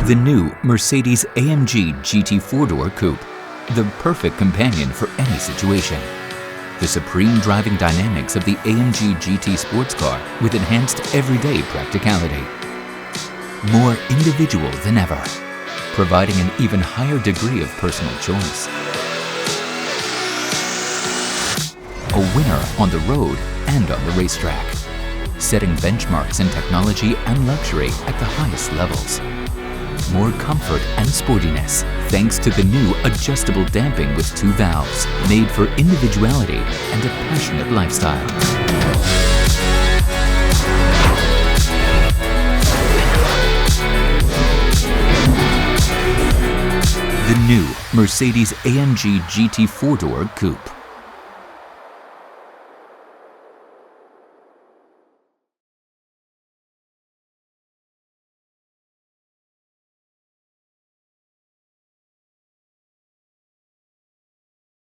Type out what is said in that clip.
The new Mercedes-AMG GT 4-door Coupe, the perfect companion for any situation. The supreme driving dynamics of the AMG GT sports car with enhanced everyday practicality. More individual than ever, providing an even higher degree of personal choice. A winner on the road and on the racetrack, setting benchmarks in technology and luxury at the highest levels. More comfort and sportiness thanks to the new adjustable damping with 2 valves, made for individuality and a passionate lifestyle. The new Mercedes-AMG GT 4-door Coupe.